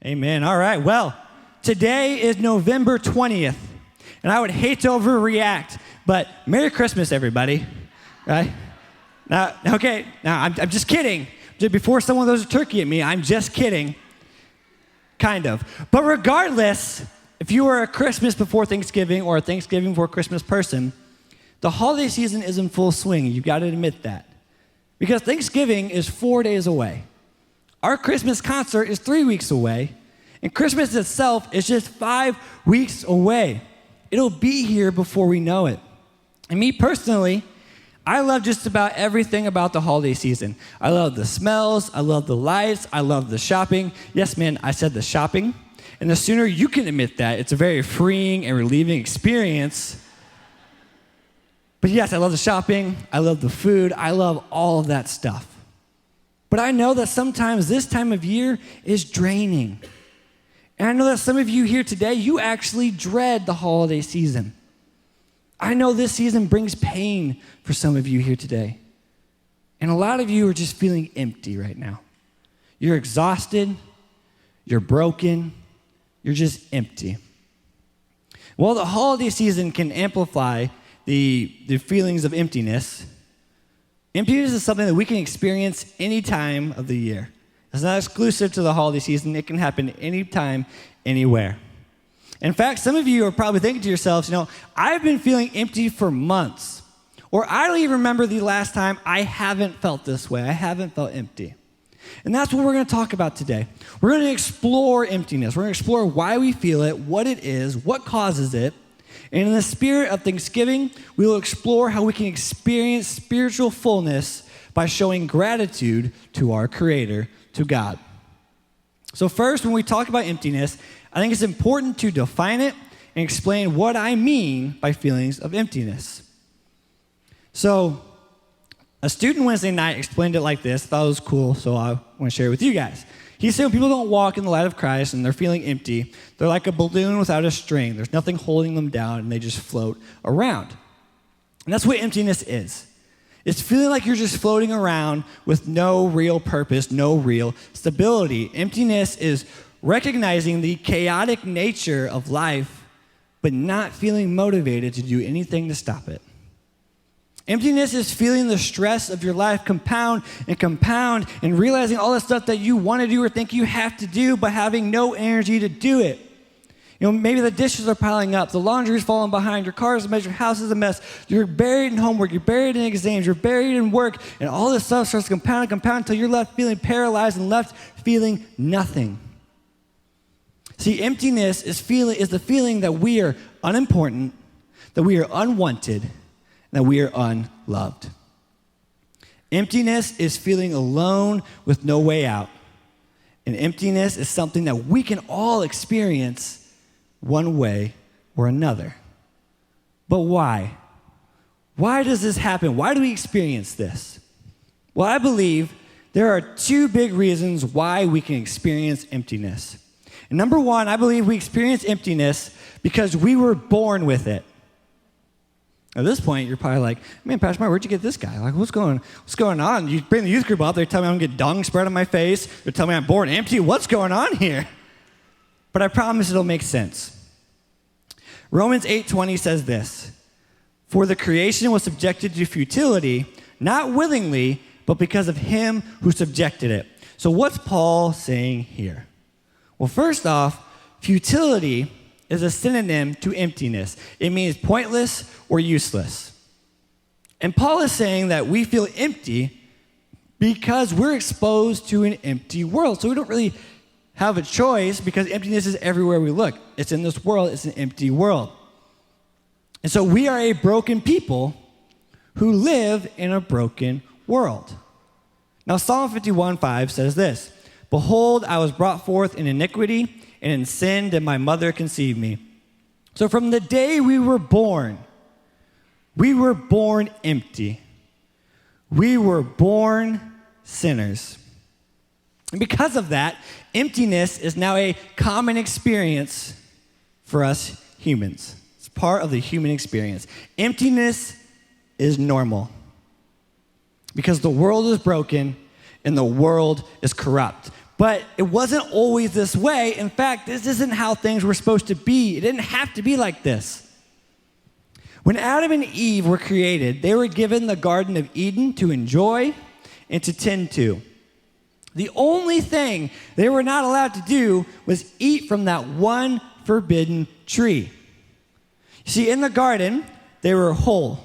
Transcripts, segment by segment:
Amen. All right. Well, today is November 20th, and I would hate to overreact, but Merry Christmas, everybody. Right? Now, I'm just kidding. Before someone throws a turkey at me, I'm just kidding. Kind of. But regardless, if you are a Christmas before Thanksgiving or a Thanksgiving before Christmas person, the holiday season is in full swing. You've got to admit that. Because Thanksgiving is 4 days away. Our Christmas concert is 3 weeks away, and Christmas itself is just 5 weeks away. It'll be here before we know it. And me personally, I love just about everything about the holiday season. I love the smells, I love the lights, I love the shopping. Yes, man, I said the shopping. And the sooner you can admit that, it's a very freeing and relieving experience. But yes, I love the shopping, I love the food, I love all of that stuff. But I know that sometimes this time of year is draining. And I know that some of you here today, you actually dread the holiday season. I know this season brings pain for some of you here today. And a lot of you are just feeling empty right now. You're exhausted, you're broken, you're just empty. Well, the holiday season can amplify the feelings of emptiness. Emptiness is something that we can experience any time of the year. It's not exclusive to the holiday season. It can happen anytime, anywhere. In fact, some of you are probably thinking to yourselves, I've been feeling empty for months. Or I don't even remember the last time I haven't felt this way. I haven't felt empty. And that's what we're going to talk about today. We're going to explore emptiness. We're going to explore why we feel it, what it is, what causes it. And in the spirit of Thanksgiving, we will explore how we can experience spiritual fullness by showing gratitude to our Creator, to God. So first, when we talk about emptiness, I think it's important to define it and explain what I mean by feelings of emptiness. So a student Wednesday night explained it like this. I thought it was cool, so I want to share it with you guys. He said when people don't walk in the light of Christ and they're feeling empty, they're like a balloon without a string. There's nothing holding them down, and they just float around. And that's what emptiness is. It's feeling like you're just floating around with no real purpose, no real stability. Emptiness is recognizing the chaotic nature of life, but not feeling motivated to do anything to stop it. Emptiness is feeling the stress of your life compound and realizing all the stuff that you want to do or think you have to do, but having no energy to do it. Maybe the dishes are piling up, the laundry is falling behind, your car is a mess, your house is a mess, you're buried in homework, you're buried in exams, you're buried in work, and all this stuff starts to compound until you're left feeling paralyzed and left feeling nothing. See, emptiness is the feeling that we are unimportant, that we are unwanted, that we are unloved. Emptiness is feeling alone with no way out. And emptiness is something that we can all experience one way or another. But why? Why does this happen? Why do we experience this? Well, I believe there are two big reasons why we can experience emptiness. And number one, I believe we experience emptiness because we were born with it. At this point, you're probably like, man, Pastor Mark, where'd you get this guy? Like, what's going on? You bring the youth group up, they're telling me I'm going to get dung spread on my face. They're telling me I'm born empty. What's going on here? But I promise it'll make sense. Romans 8:20 says this, "For the creation was subjected to futility, not willingly, but because of him who subjected it." So what's Paul saying here? Well, first off, futility is a synonym to emptiness. It means pointless or useless. And Paul is saying that we feel empty because we're exposed to an empty world. So we don't really have a choice because emptiness is everywhere we look. It's in this world, it's an empty world. And so we are a broken people who live in a broken world. Now Psalm 51:5 says this, "Behold, I was brought forth in iniquity, and in sin did my mother conceive me." So from the day we were born empty. We were born sinners. And because of that, emptiness is now a common experience for us humans. It's part of the human experience. Emptiness is normal because the world is broken and the world is corrupt. But it wasn't always this way. In fact, this isn't how things were supposed to be. It didn't have to be like this. When Adam and Eve were created, they were given the Garden of Eden to enjoy and to tend to. The only thing they were not allowed to do was eat from that one forbidden tree. You see, in the garden, they were whole.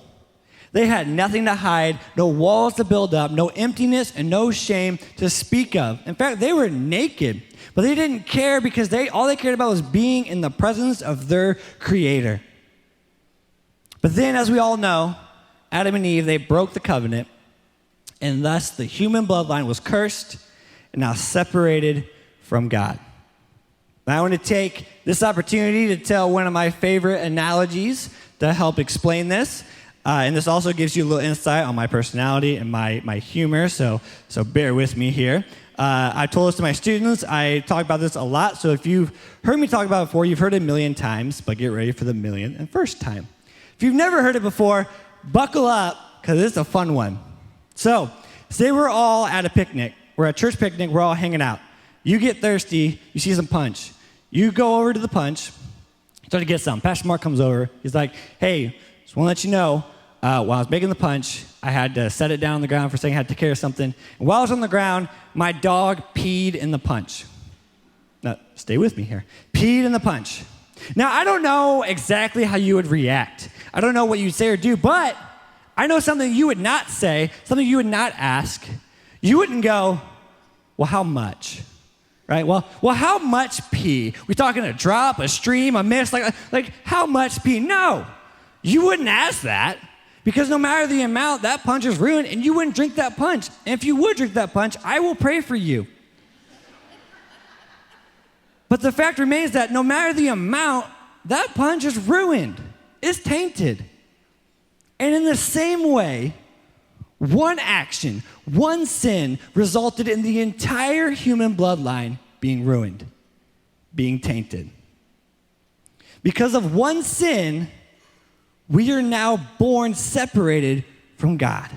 They had nothing to hide, no walls to build up, no emptiness, and no shame to speak of. In fact, they were naked, but they didn't care because all they cared about was being in the presence of their Creator. But then, as we all know, Adam and Eve, they broke the covenant, and thus the human bloodline was cursed and now separated from God. Now, I want to take this opportunity to tell one of my favorite analogies to help explain this. And this also gives you a little insight on my personality and my humor, so bear with me here. I told this to my students. I talk about this a lot, so if you've heard me talk about it before, you've heard it a million times, but get ready for the 1,000,001st time. If you've never heard it before, buckle up, because it's a fun one. So, say we're all at a picnic. We're at a church picnic. We're all hanging out. You get thirsty. You see some punch. You go over to the punch, start to get some. Pastor Mark comes over. He's like, hey, just want to let you know, while I was making the punch, I had to set it down on the ground for a second. I had to take care of something. And while I was on the ground, my dog peed in the punch. Now, stay with me here. Peed in the punch. Now, I don't know exactly how you would react. I don't know what you'd say or do, but I know something you would not say, something you would not ask. You wouldn't go, well, how much? Right? Well, how much pee? We talking a drop, a stream, a mist? Like how much pee? No, you wouldn't ask that because no matter the amount, that punch is ruined, and you wouldn't drink that punch. And if you would drink that punch, I will pray for you. But the fact remains that no matter the amount, that punch is ruined. It's tainted. And in the same way, one action, one sin resulted in the entire human bloodline being ruined, being tainted. Because of one sin, we are now born separated from God.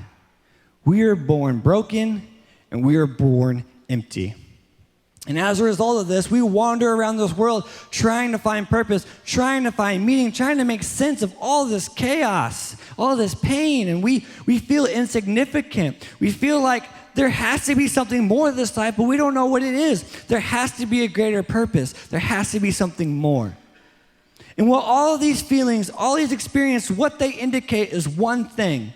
We are born broken, and we are born empty. And as a result of this, we wander around this world trying to find purpose, trying to find meaning, trying to make sense of all this chaos, all this pain, and we feel insignificant. We feel like there has to be something more this life, but we don't know what it is. There has to be a greater purpose. There has to be something more. And what all of these feelings, all these experiences, what they indicate is one thing,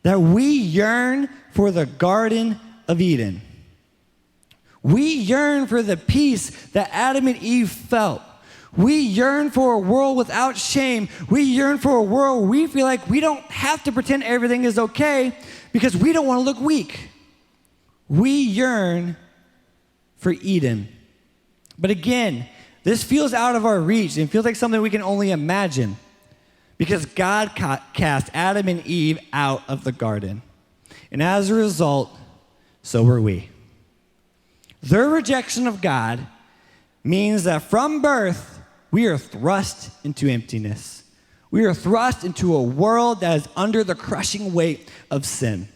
that we yearn for the Garden of Eden. We yearn for the peace that Adam and Eve felt. We yearn for a world without shame. We yearn for a world where we feel like we don't have to pretend everything is okay because we don't want to look weak. We yearn for Eden. But again, this feels out of our reach and feels like something we can only imagine because God cast Adam and Eve out of the garden. And as a result, so were we. Their rejection of God means that from birth, we are thrust into emptiness. We are thrust into a world that is under the crushing weight of sin.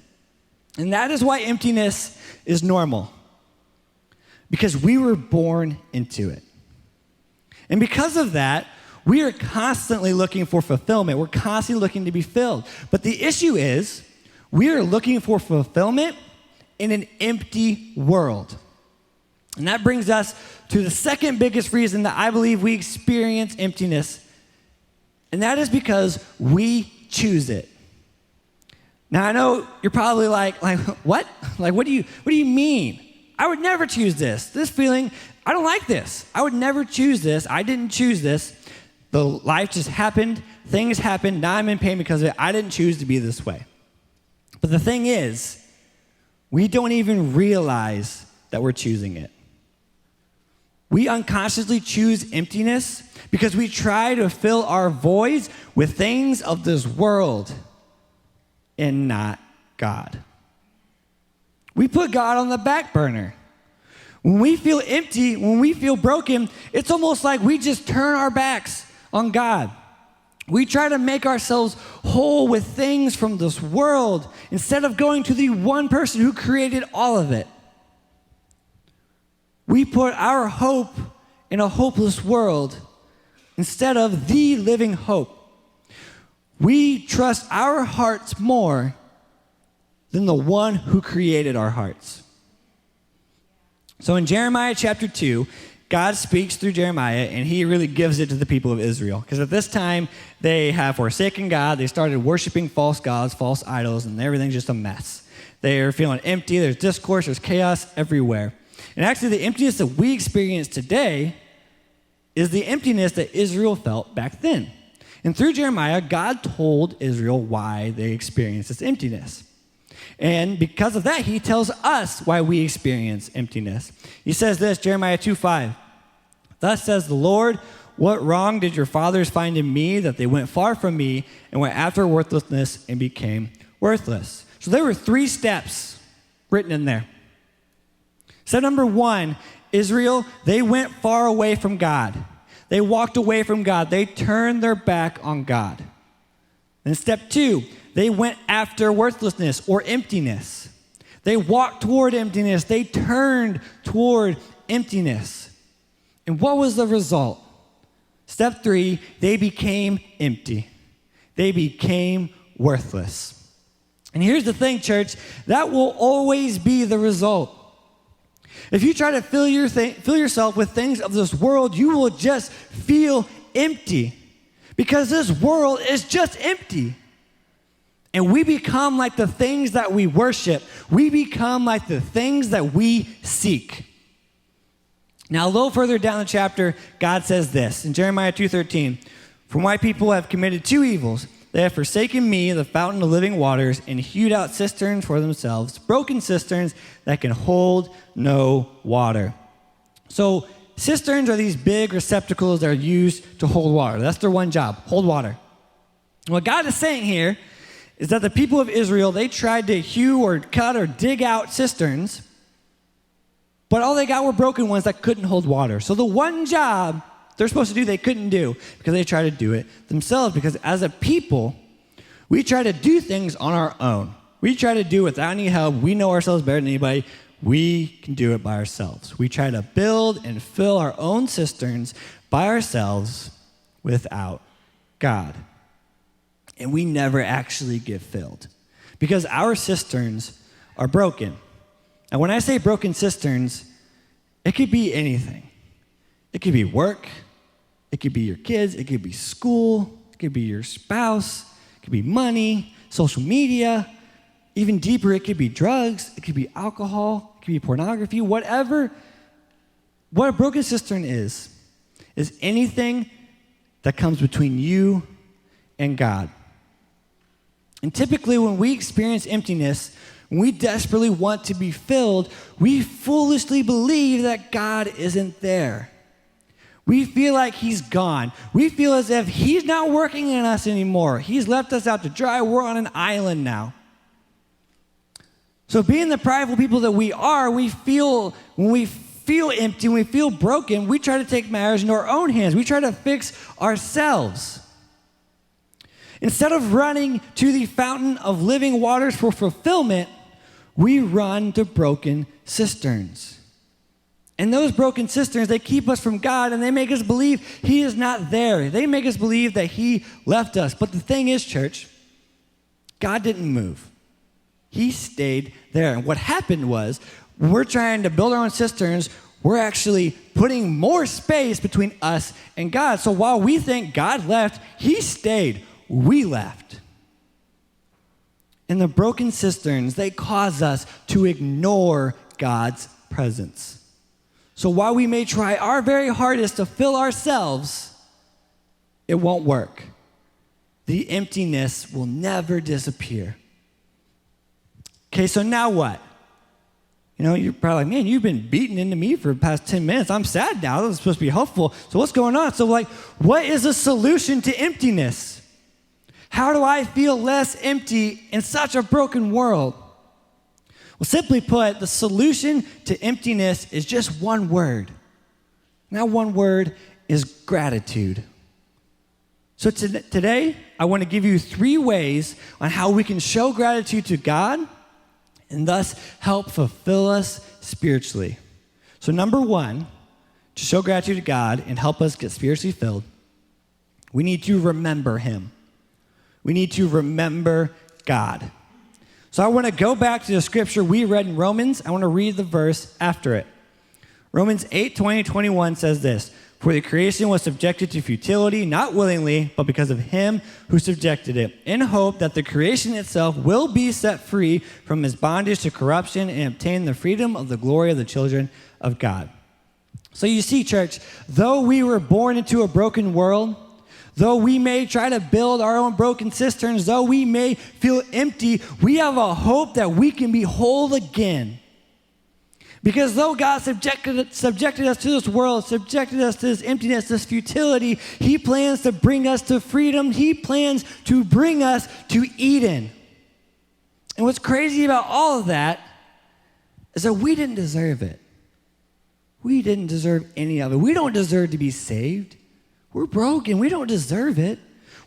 And that is why emptiness is normal, because we were born into it. And because of that, we are constantly looking for fulfillment. We're constantly looking to be filled. But the issue is, we are looking for fulfillment in an empty world. And that brings us to the second biggest reason that I believe we experience emptiness. And that is because we choose it. Now, I know you're probably like, what? Like, what do you mean? I would never choose this. This feeling, I don't like this. I would never choose this. I didn't choose this. The life just happened. Things happened. Now I'm in pain because of it. I didn't choose to be this way. But the thing is, we don't even realize that we're choosing it. We unconsciously choose emptiness because we try to fill our voids with things of this world and not God. We put God on the back burner. When we feel empty, when we feel broken, it's almost like we just turn our backs on God. We try to make ourselves whole with things from this world instead of going to the one person who created all of it. We put our hope in a hopeless world instead of the living hope. We trust our hearts more than the one who created our hearts. So in Jeremiah chapter 2, God speaks through Jeremiah, and he really gives it to the people of Israel. Because at this time, they have forsaken God. They started worshiping false gods, false idols, and everything's just a mess. They are feeling empty. There's discourse. There's chaos everywhere. And actually, the emptiness that we experience today is the emptiness that Israel felt back then. And through Jeremiah, God told Israel why they experienced this emptiness. And because of that, he tells us why we experience emptiness. He says this, Jeremiah 2:5. Thus says the Lord, what wrong did your fathers find in me that they went far from me and went after worthlessness and became worthless? So there were 3 steps written in there. Step number 1, Israel, they went far away from God. They walked away from God. They turned their back on God. And step 2, they went after worthlessness or emptiness. They walked toward emptiness. They turned toward emptiness. And what was the result? Step 3, they became empty. They became worthless. And here's the thing, church, that will always be the result. If you try to fill yourself with things of this world, you will just feel empty because this world is just empty. And we become like the things that we worship. We become like the things that we seek. Now, a little further down the chapter, God says this in Jeremiah 2:13, "For my people have committed 2 evils. They have forsaken me, the fountain of living waters, and hewed out cisterns for themselves, broken cisterns that can hold no water." So cisterns are these big receptacles that are used to hold water. That's their one job, hold water. What God is saying here is that the people of Israel, they tried to hew or cut or dig out cisterns, but all they got were broken ones that couldn't hold water. So the one job they're supposed to do, they couldn't do because they tried to do it themselves. Because as a people, we try to do things on our own. We try to do it without any help. We know ourselves better than anybody. We can do it by ourselves. We try to build and fill our own cisterns by ourselves without God. And we never actually get filled because our cisterns are broken. And when I say broken cisterns, it could be anything. It could be work. It could be your kids. It could be school. It could be your spouse. It could be money, social media. Even deeper, it could be drugs. It could be alcohol. It could be pornography. Whatever. What a broken cistern is anything that comes between you and God. And typically when we experience emptiness, when we desperately want to be filled, we foolishly believe that God isn't there. We feel like he's gone. We feel as if he's not working in us anymore. He's left us out to dry. We're on an island now. So being the prideful people that we are, when we feel empty, when we feel broken, we try to take matters into our own hands. We try to fix ourselves. Instead of running to the fountain of living waters for fulfillment, we run to broken cisterns. And those broken cisterns, they keep us from God, and they make us believe he is not there. They make us believe that he left us. But the thing is, church, God didn't move. He stayed there. And what happened was, when we're trying to build our own cisterns, we're actually putting more space between us and God. So while we think God left, he stayed. We left. And the broken cisterns, they cause us to ignore God's presence. So while we may try our very hardest to fill ourselves, it won't work. The emptiness will never disappear. Okay, so now what? You're probably like, man, you've been beating into me for the past 10 minutes. I'm sad now. This is supposed to be helpful. So what's going on? So what is the solution to emptiness? How do I feel less empty in such a broken world? Well, simply put, the solution to emptiness is just one word. And that one word is gratitude. So today, I want to give you 3 ways on how we can show gratitude to God and thus help fulfill us spiritually. So number one, to show gratitude to God and help us get spiritually filled, we need to remember him. We need to remember God. So I want to go back to the scripture we read in Romans. I want to read the verse after it. Romans 8:20-21 says this, "For the creation was subjected to futility, not willingly, but because of him who subjected it, in hope that the creation itself will be set free from its bondage to corruption and obtain the freedom of the glory of the children of God." So you see, church, though we were born into a broken world, though we may try to build our own broken cisterns, though we may feel empty, we have a hope that we can be whole again. Because though God subjected us to this world, subjected us to this emptiness, this futility, he plans to bring us to freedom. He plans to bring us to Eden. And what's crazy about all of that is that we didn't deserve it. We didn't deserve any of it. We don't deserve to be saved. We're broken. We don't deserve it.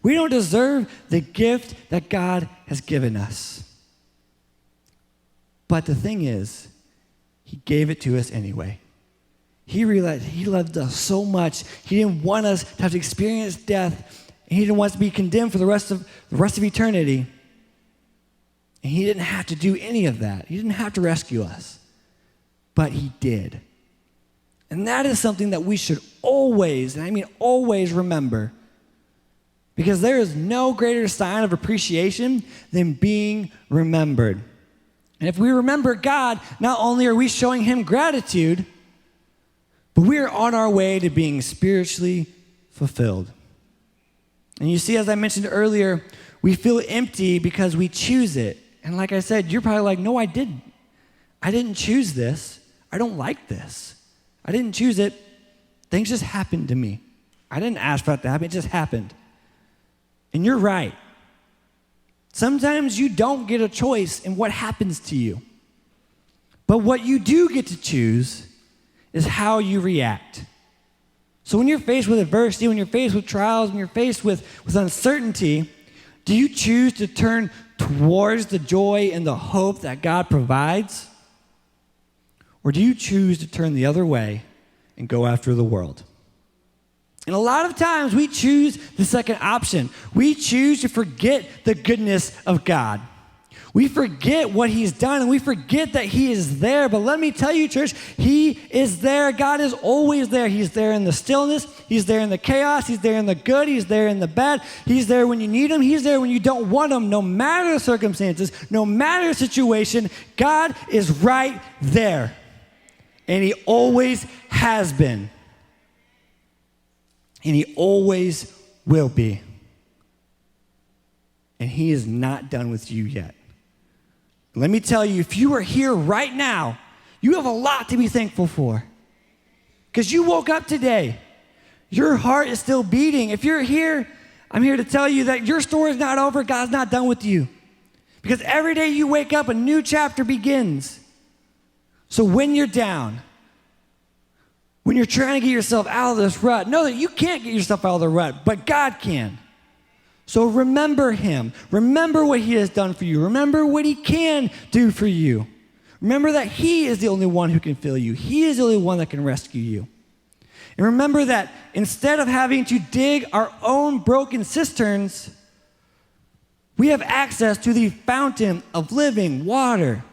We don't deserve the gift that God has given us. But the thing is, he gave it to us anyway. He realized he loved us so much. He didn't want us to have to experience death. And he didn't want us to be condemned for the rest of eternity. And he didn't have to do any of that. He didn't have to rescue us. But he did. And that is something that we should always, and I mean always, remember. Because there is no greater sign of appreciation than being remembered. And if we remember God, not only are we showing him gratitude, but we are on our way to being spiritually fulfilled. And you see, as I mentioned earlier, we feel empty because we choose it. And like I said, you're probably like, no, I didn't. I didn't choose this. I don't like this. I didn't choose it. Things just happened to me. I didn't ask for that to happen. It just happened. And you're right. Sometimes you don't get a choice in what happens to you. But what you do get to choose is how you react. So when you're faced with adversity, when you're faced with trials, when you're faced with uncertainty, do you choose to turn towards the joy and the hope that God provides? Or do you choose to turn the other way and go after the world? And a lot of times we choose the second option. We choose to forget the goodness of God. We forget what he's done, and we forget that he is there. But let me tell you, church, he is there. God is always there. He's there in the stillness. He's there in the chaos. He's there in the good. He's there in the bad. He's there when you need him. He's there when you don't want him. No matter the circumstances, no matter the situation, God is right there. And he always has been. And he always will be. And he is not done with you yet. Let me tell you, if you are here right now, you have a lot to be thankful for. Because you woke up today. Your heart is still beating. If you're here, I'm here to tell you that your story is not over. God's not done with you. Because every day you wake up, a new chapter begins. So when you're down, when you're trying to get yourself out of this rut, know that you can't get yourself out of the rut, but God can. So remember him. Remember what he has done for you. Remember what he can do for you. Remember that he is the only one who can fill you. He is the only one that can rescue you. And remember that instead of having to dig our own broken cisterns, we have access to the fountain of living water.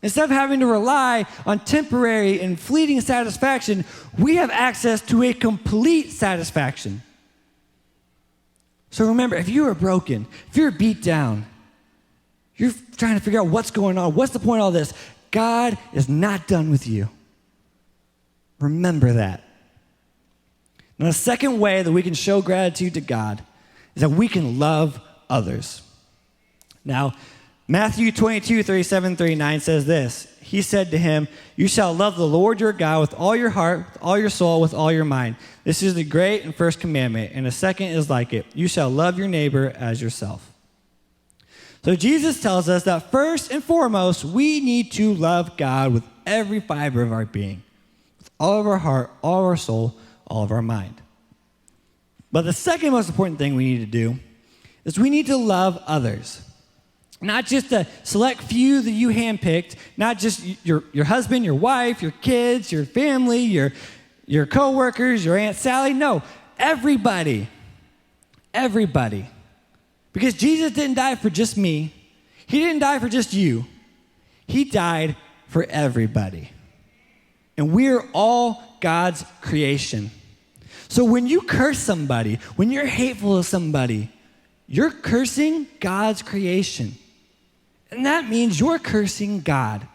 Instead of having to rely on temporary and fleeting satisfaction, we have access to a complete satisfaction. So remember, if you are broken, if you're beat down, you're trying to figure out what's going on, what's the point of all this, God is not done with you. Remember that. Now, the second way that we can show gratitude to God is that we can love others. Now, Matthew 22:37-39 says this. He said to him, "You shall love the Lord your God with all your heart, with all your soul, with all your mind. This is the great and first commandment, and the second is like it. You shall love your neighbor as yourself." So Jesus tells us that first and foremost, we need to love God with every fiber of our being, with all of our heart, all of our soul, all of our mind. But the second most important thing we need to do is we need to love others. Not just a select few that you handpicked, not just your husband, your wife, your kids, your family, your coworkers, your Aunt Sally. No, everybody. Everybody. Because Jesus didn't die for just me. He didn't die for just you. He died for everybody. And we're all God's creation. So when you curse somebody, when you're hateful to somebody, you're cursing God's creation. And that means you're cursing God.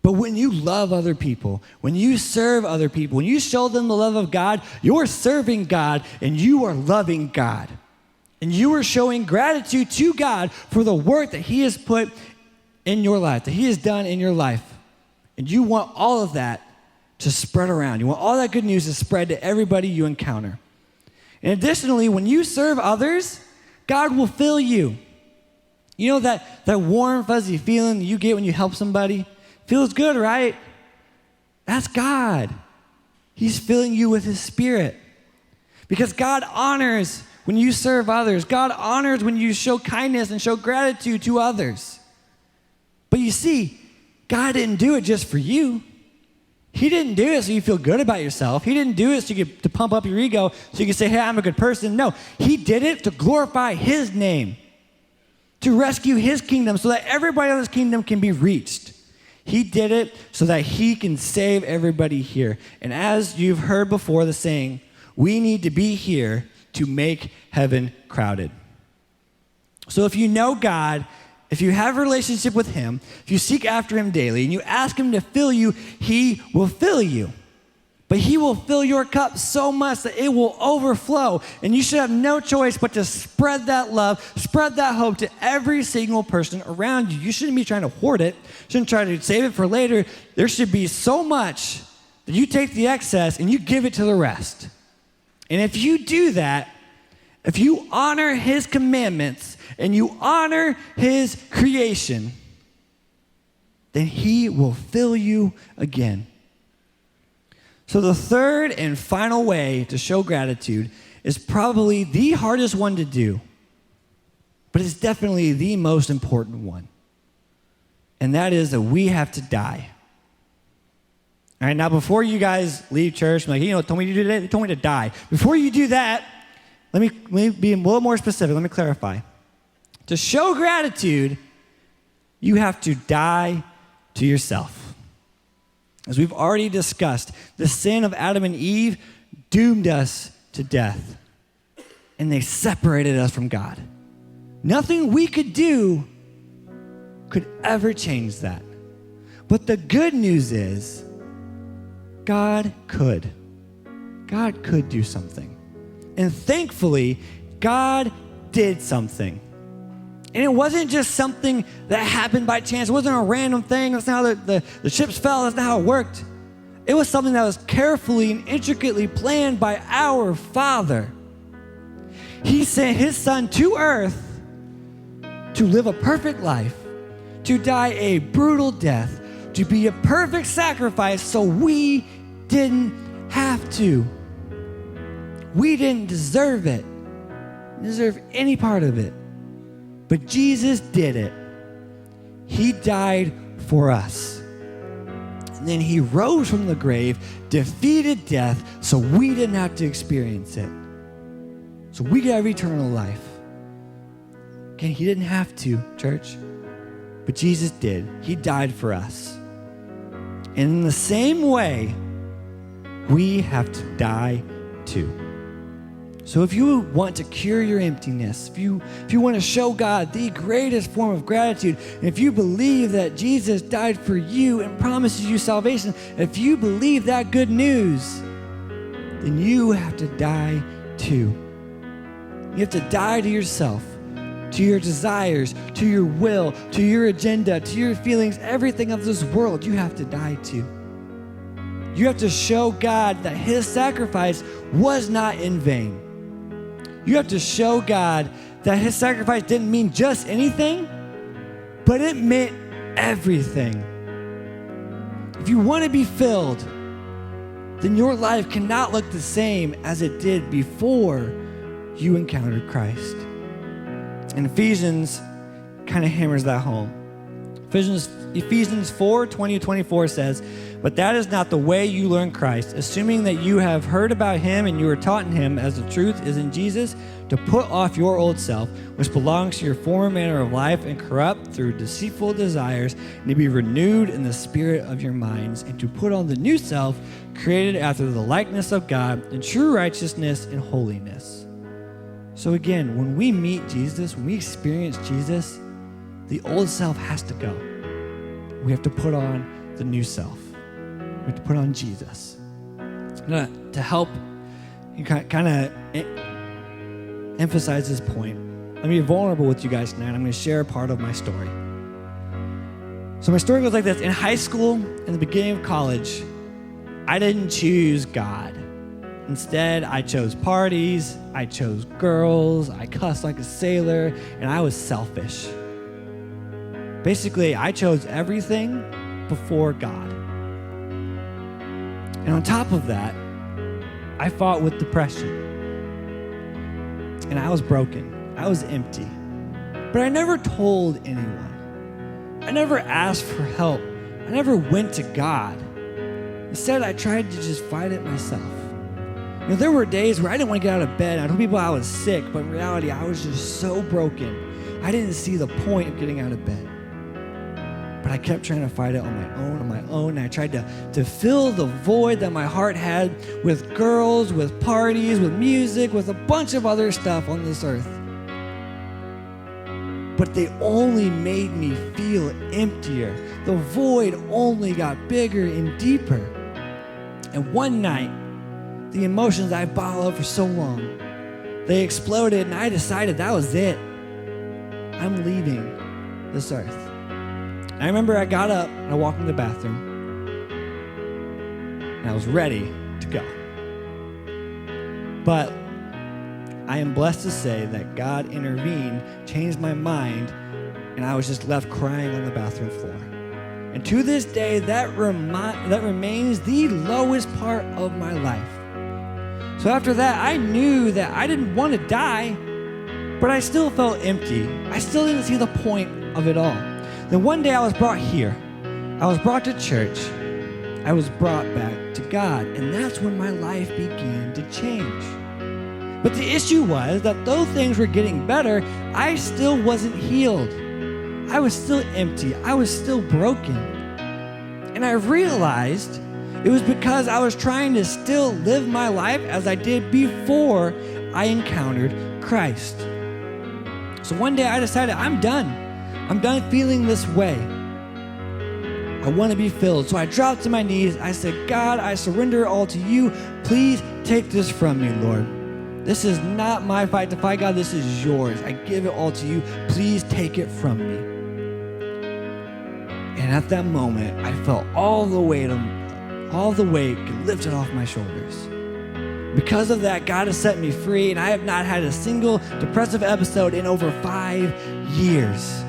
But when you love other people, when you serve other people, when you show them the love of God, you're serving God and you are loving God. And you are showing gratitude to God for the work that He has put in your life, that He has done in your life. And you want all of that to spread around. You want all that good news to spread to everybody you encounter. And additionally, when you serve others, God will fill you. You know that warm, fuzzy feeling you get when you help somebody? Feels good, right? That's God. He's filling you with His Spirit. Because God honors when you serve others. God honors when you show kindness and show gratitude to others. But you see, God didn't do it just for you. He didn't do it so you feel good about yourself. He didn't do it so you to pump up your ego so you can say, hey, I'm a good person. No, He did it to glorify His name, to rescue His kingdom so that everybody in His kingdom can be reached. He did it so that He can save everybody here. And as you've heard before the saying, we need to be here to make heaven crowded. So if you know God, if you have a relationship with Him, if you seek after Him daily and you ask Him to fill you, He will fill you. But He will fill your cup so much that it will overflow. And you should have no choice but to spread that love, spread that hope to every single person around you. You shouldn't be trying to hoard it. You shouldn't try to save it for later. There should be so much that you take the excess and you give it to the rest. And if you do that, if you honor His commandments and you honor His creation, then He will fill you again. So the third and final way to show gratitude is probably the hardest one to do, but it's definitely the most important one. And that is that we have to die. All right, now before you guys leave church, like, told me to do that, they told me to die. Before you do that, let me be a little more specific. Let me clarify. To show gratitude, you have to die to yourself. As we've already discussed, the sin of Adam and Eve doomed us to death, and they separated us from God. Nothing we could do could ever change that. But the good news is, God could. God could do something. And thankfully, God did something. And it wasn't just something that happened by chance. It wasn't a random thing. That's not how the chips fell. That's not how it worked. It was something that was carefully and intricately planned by our Father. He sent His Son to earth to live a perfect life, to die a brutal death, to be a perfect sacrifice so we didn't have to. We didn't deserve it, deserve any part of it. But Jesus did it. He died for us. And then He rose from the grave, defeated death, so we didn't have to experience it. So we could have eternal life. Again, He didn't have to, church, but Jesus did. He died for us. And in the same way, we have to die too. So if you want to cure your emptiness, if you want to show God the greatest form of gratitude, and if you believe that Jesus died for you and promises you salvation, if you believe that good news, then you have to die too. You have to die to yourself, to your desires, to your will, to your agenda, to your feelings, everything of this world. You have to die to. You have to show God that His sacrifice was not in vain. You have to show God that His sacrifice didn't mean just anything, but it meant everything. If you want to be filled, then your life cannot look the same as it did before you encountered Christ. In Ephesians kind of hammers that home. Ephesians 4:20-24 says, "But that is not the way you learn Christ, assuming that you have heard about him and you were taught in him as the truth is in Jesus, to put off your old self, which belongs to your former manner of life and corrupt through deceitful desires, and to be renewed in the spirit of your minds, and to put on the new self, created after the likeness of God in true righteousness and holiness." So again, when we meet Jesus, when we experience Jesus, the old self has to go. We have to put on the new self. We have to put on Jesus. To help kind of emphasize this point, let me be vulnerable with you guys tonight. I'm going to share a part of my story. So my story goes like this. In high school, in the beginning of college, I didn't choose God. Instead, I chose parties, I chose girls, I cussed like a sailor, and I was selfish. Basically, I chose everything before God. And on top of that, I fought with depression. And I was broken. I was empty. But I never told anyone. I never asked for help. I never went to God. Instead, I tried to just fight it myself. You know, there were days where I didn't want to get out of bed. I told people I was sick, but in reality, I was just so broken. I didn't see the point of getting out of bed. But I kept trying to fight it on my own. And I tried to fill the void that my heart had with girls, with parties, with music, with a bunch of other stuff on this earth. But they only made me feel emptier. The void only got bigger and deeper. And one night, the emotions I bottled up for so long, they exploded, and I decided that was it. I'm leaving this earth. I remember I got up and I walked in the bathroom and I was ready to go. But I am blessed to say that God intervened, changed my mind, and I was just left crying on the bathroom floor. And to this day, that remains the lowest part of my life. So after that, I knew that I didn't want to die, but I still felt empty. I still didn't see the point of it all. Then one day I was brought here. I was brought to church. I was brought back to God. And that's when my life began to change. But the issue was that though things were getting better, I still wasn't healed. I was still empty. I was still broken. And I realized it was because I was trying to still live my life as I did before I encountered Christ. So one day I decided I'm done. I'm done feeling this way. I want to be filled. So I dropped to my knees. I said, God, I surrender all to you. Please take this from me, Lord. This is not my fight to fight, God. This is yours. I give it all to you. Please take it from me. And at that moment, I felt all the weight lifted off my shoulders. Because of that, God has set me free, and I have not had a single depressive episode in over 5 years.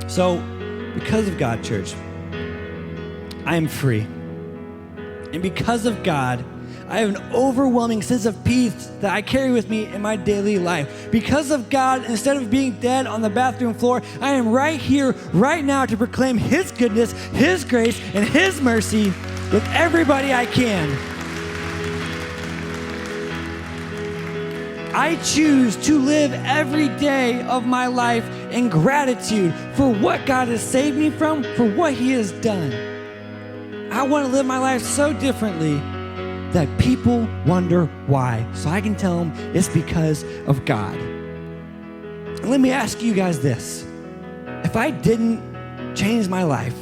So, because of God, church, I am free. And because of God, I have an overwhelming sense of peace that I carry with me in my daily life. Because of God, instead of being dead on the bathroom floor, I am right here, right now to proclaim His goodness, His grace, and His mercy with everybody I can. I choose to live every day of my life in gratitude for what God has saved me from, for what He has done. I want to live my life so differently that people wonder why. So I can tell them it's because of God. And let me ask you guys this. If I didn't change my life,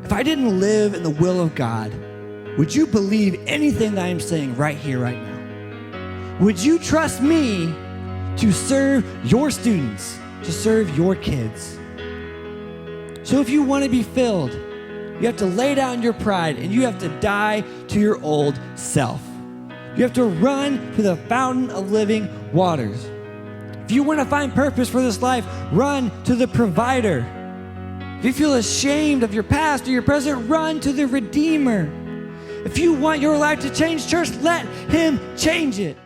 if I didn't live in the will of God, would you believe anything that I'm saying right here, right now? Would you trust me to serve your students, to serve your kids? So if you want to be filled, you have to lay down your pride and you have to die to your old self. You have to run to the fountain of living waters. If you want to find purpose for this life, run to the provider. If you feel ashamed of your past or your present, run to the Redeemer. If you want your life to change, church, let him change it.